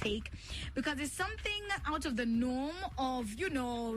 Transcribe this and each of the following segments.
take, because it's something out of the norm of,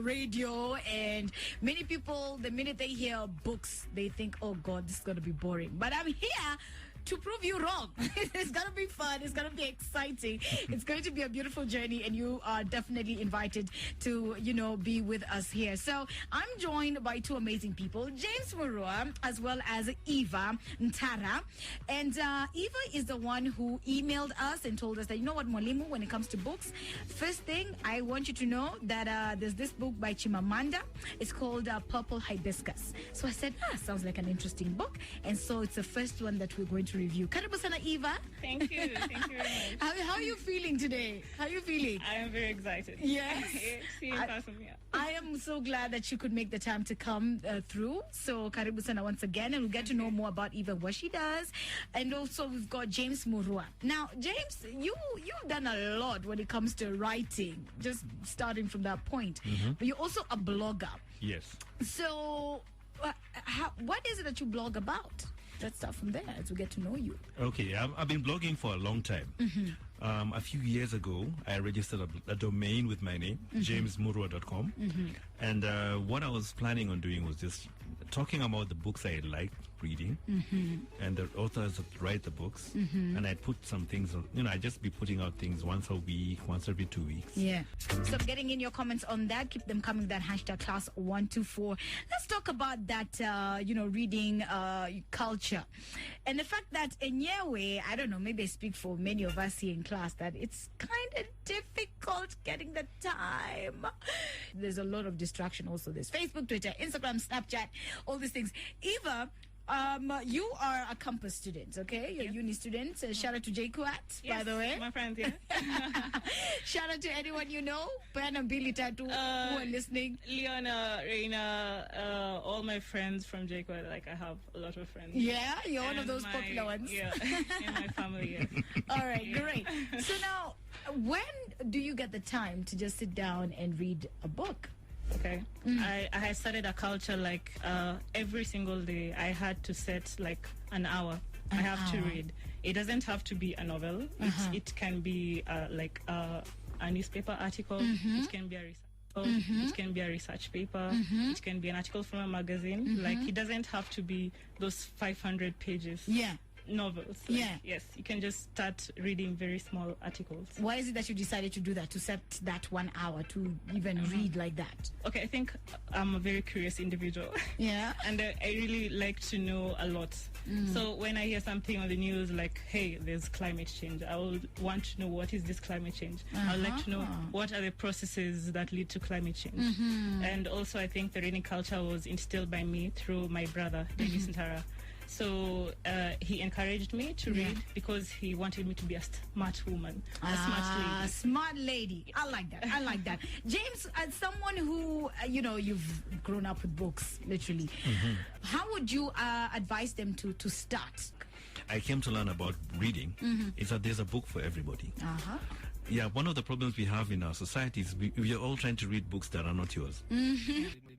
radio, and many people, the minute they hear books, they think, oh God, this is going to be boring. But I'm here to prove you wrong. It's going to be fun. It's going to be exciting. It's going to be a beautiful journey, and you are definitely invited to, be with us here. So I'm joined by two amazing people, James Murua, as well as Eva Ntara. And Eva is the one who emailed us and told us that, Mwalimu, when it comes to books, first thing, I want you to know that there's this book by Chimamanda. It's called Purple Hibiscus. So I said, sounds like an interesting book. And so it's the first one that we're going to review. Karibu sana, Eva. Thank you. Thank you very much. How are you feeling today? How are you feeling? I am very excited. Yes. I am so glad that you could make the time to come through. So karibu sana once again, and we'll get to know more about Eva, what she does. And also we've got James Murua. Now, James, you've done a lot when it comes to writing, just starting from that point. Mm-hmm. But you're also a blogger. Yes. So what is it that you blog about? Let's start from there as we get to know you. Okay, I've been blogging for a long time. Mm-hmm. A few years ago, I registered a domain with my name, jamesmurua.com. Mm-hmm. And what I was planning on doing was just talking about the books I like reading, and the authors that write the books. Mm-hmm. And I'd put some things, I'd just be putting out things once a week, once every 2 weeks. Yeah. So getting in your comments on that, keep them coming, that hashtag class124. Let's talk about that, reading culture. And the fact that in your way, I don't know, maybe I speak for many of us here in class, that it's kind of difficult getting the time. There's a lot of distraction also. There's Facebook, Twitter, Instagram, Snapchat, all these things. Eva, you are a campus student, okay? You're a uni student. Shout out to JKUAT, by the way. My friend, yeah. Shout out to anyone you know, Pen and Billy Tattoo, who are listening. Leona, Reina, all my friends from JKUAT. Like, I have a lot of friends. Yeah, you're one of those popular ones. Yeah, in my family, yes. All right, great. So now, when do you get the time to just sit down and read a book? Okay. I started a culture like every single day I had to set like an hour. I have to read. It doesn't have to be a novel. It can be like a newspaper article. It can be a research. It can be a research paper. It can be an article from a magazine. Like, it doesn't have to be those 500 pages. Yeah. Novels. Like, yes, you can just start reading very small articles. Why is it that you decided to do that, to set that 1 hour to even read like that? Okay, I think I'm a very curious individual. Yeah. And I really like to know a lot. So when I hear something on the news like, hey, there's climate change, I would want to know, what is this climate change? I would like to know what are the processes that lead to climate change. And also I think the reading culture was instilled by me through my brother, Dennis Ntara. So he encouraged me to read because he wanted me to be a smart woman, a smart lady. Smart lady. I like that. James, as someone who, you've grown up with books, literally, how would you advise them to start? I came to learn about reading is that there's a book for everybody. Yeah, one of the problems we have in our society is we are all trying to read books that are not yours.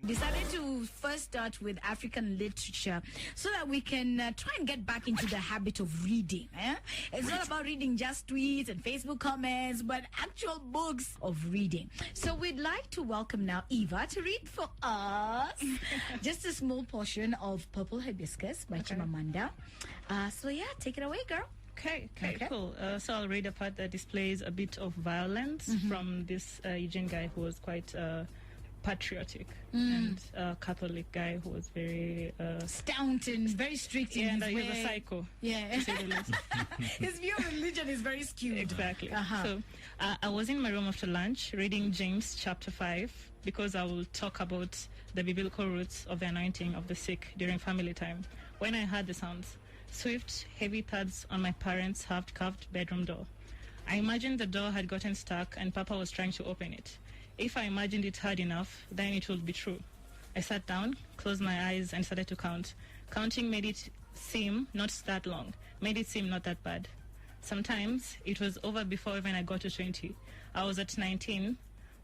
Decided to first start with African literature so that we can try and get back into the habit of reading. It's not about reading just tweets and Facebook comments, but actual books of reading. So we'd like to welcome now Eva to read for us just a small portion of Purple Hibiscus by Chimamanda. So yeah, take it away, girl. Okay, cool. So I'll read a part that displays a bit of violence from this Eugene guy who was quite patriotic and Catholic guy who was very stout and very strict in his and way. He was a psycho. Yeah. His view of religion is very skewed. Exactly. So I was in my room after lunch reading James chapter 5 because I will talk about the biblical roots of the anointing of the sick during family time. When I heard the sounds, swift, heavy thuds on my parents' half-carved bedroom door. I imagined the door had gotten stuck and Papa was trying to open it. If I imagined it hard enough, then it would be true. I sat down, closed my eyes, and started to count. Counting made it seem not that long, made it seem not that bad. Sometimes it was over before even I got to 20. I was at 19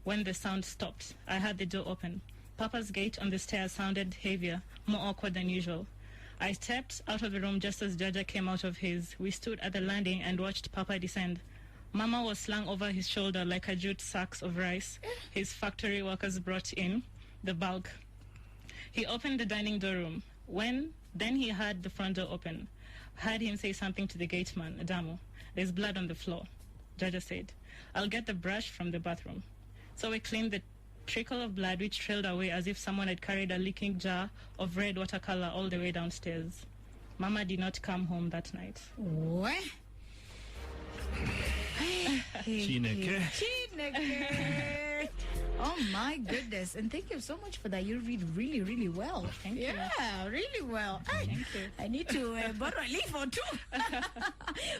when the sound stopped. I heard the door open. Papa's gait on the stairs sounded heavier, more awkward than usual. I stepped out of the room just as Jaja came out of his. We stood at the landing and watched Papa descend. Mama was slung over his shoulder like a jute sacks of rice. His factory workers brought in the bulk. He opened the dining door room. Then he heard the front door open. Heard him say something to the gateman, Adamo. There's blood on the floor. Jaja said, I'll get the brush from the bathroom. So we cleaned the trickle of blood which trailed away as if someone had carried a leaking jar of red watercolor all the way downstairs. Mama did not come home that night. What? Chineke. Chineke. Oh my goodness. And thank you so much for that. You read really, really well. Thank you. Yeah, really well. Thank you. I need to borrow a leaf or two.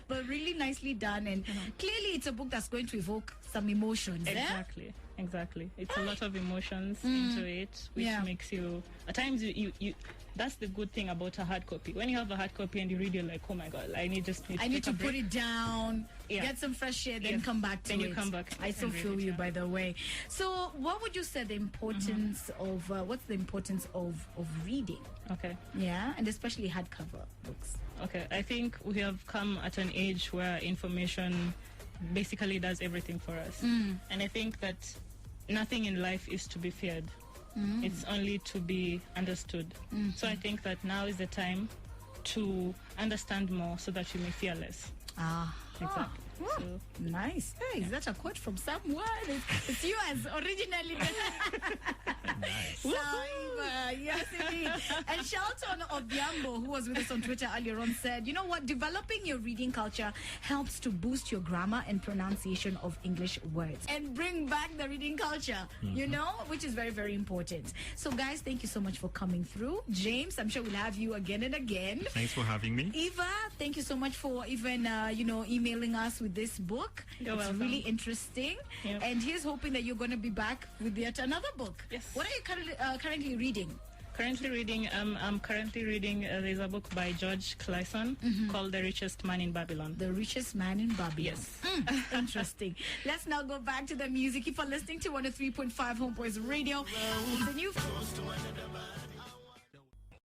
But really nicely done. And clearly it's a book that's going to evoke some emotions. Exactly. It's a lot of emotions into it, which makes you, at times you that's the good thing about a hard copy. When you have a hard copy and you read, you're like, oh my God, I need to put it down, get some fresh air, then come back to it. Then you come back. I so feel you, by the way. So what would you say the importance of, what's the importance of reading? Okay. Yeah, and especially hardcover books. Okay, I think we have come at an age where information basically does everything for us. And I think that nothing in life is to be feared. It's only to be understood. So I think that now is the time to understand more so that you may fear less. Exactly. So, nice. Hey, is that a quote from someone? It's yours originally. Nice. Yes, indeed. And Shelton Obiambo, who was with us on Twitter earlier on, said, you know what? Developing your reading culture helps to boost your grammar and pronunciation of English words and bring back the reading culture, you know, which is very, very important. So, guys, thank you so much for coming through. James, I'm sure we'll have you again and again. Thanks for having me. Eva, thank you so much for even, emailing us with this book. You're welcome. Really interesting. Yep. And here's hoping that you're going to be back with yet another book. Yes. What are you currently reading? I'm currently reading, there's a book by George Clason called The Richest Man in Babylon. The Richest Man in Babylon. Yes. Interesting. Let's now go back to the music. Keep on listening to 103.5 Homeboyz Radio. The new...